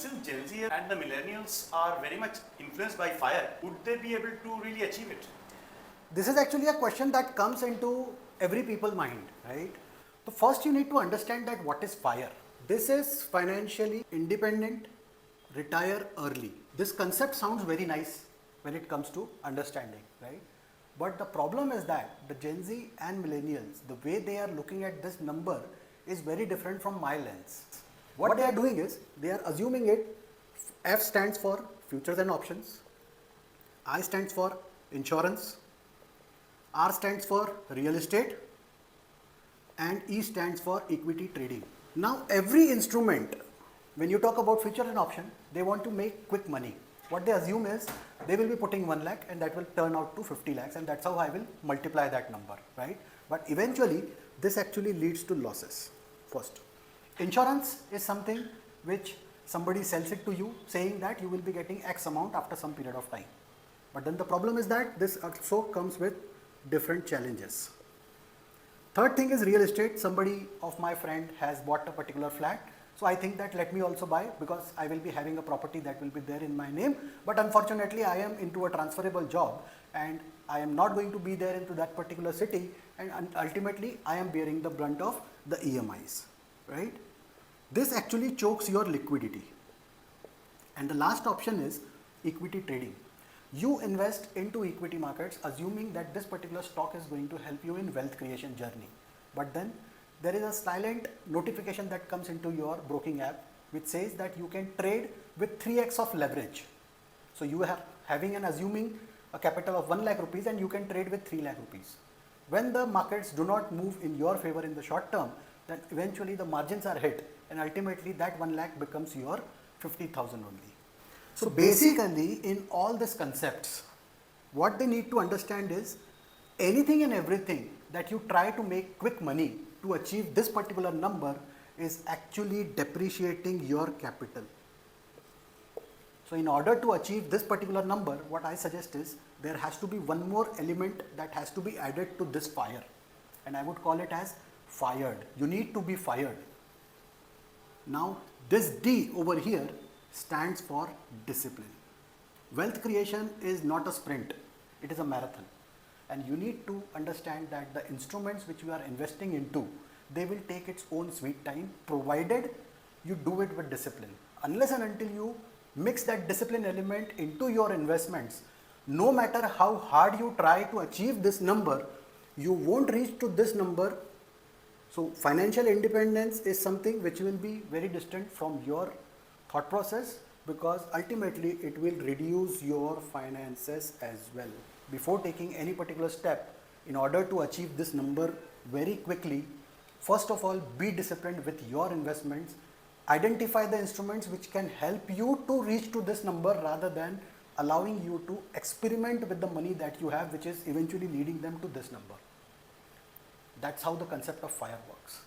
Since Gen Z and the millennials are very much influenced by FIRE, would they be able to really achieve it? This is actually a question that comes into every people's mind, right? So first you need to understand that what is FIRE. This is financially independent, retire early. This concept sounds very nice when it comes to understanding, right? But the problem is that the Gen Z and millennials, the way they are looking at this number is very different from my lens. What they are doing is, they are assuming it, F stands for futures and options, I stands for insurance, R stands for real estate, and E stands for equity trading. Now every instrument, when you talk about future and option, they want to make quick money. What they assume is, they will be putting 1 lakh and that will turn out to 50 lakhs and that's how I will multiply that number, right? But eventually, this actually leads to losses. First, insurance is something which somebody sells it to you saying that you will be getting X amount after some period of time. But then the problem is that this also comes with different challenges. Third thing is real estate. Somebody of my friend has bought a particular flat. So I think that let me also buy because I will be having a property that will be there in my name. But unfortunately, I am into a transferable job and I am not going to be there into that particular city, and ultimately I am bearing the brunt of the EMIs, right? This actually chokes your liquidity. And the last option is equity trading. You invest into equity markets assuming that this particular stock is going to help you in wealth creation journey. But then there is a silent notification that comes into your broking app which says that you can trade with 3x of leverage. So you are having and assuming a capital of 1 lakh rupees and you can trade with 3 lakh rupees. When the markets do not move in your favor in the short term, then eventually the margins are hit and ultimately that 1 lakh becomes your 50,000 only. So basically in all these concepts, what they need to understand is anything and everything that you try to make quick money to achieve this particular number is actually depreciating your capital. So in order to achieve this particular number, what I suggest is there has to be one more element that has to be added to this FIRE, and I would call it as fired. You need to be fired. Now this D over here stands for discipline. Wealth creation is not a sprint, it is a marathon. And you need to understand that the instruments which you are investing into, they will take its own sweet time provided you do it with discipline. Unless and until you mix that discipline element into your investments, no matter how hard you try to achieve this number, you won't reach to this number. So financial independence is something which will be very distant from your thought process because ultimately it will reduce your finances as well. Before taking any particular step, in order to achieve this number very quickly, first of all, be disciplined with your investments. Identify the instruments which can help you to reach to this number rather than allowing you to experiment with the money that you have, which is eventually leading them to this number. That's how the concept of FIRE works.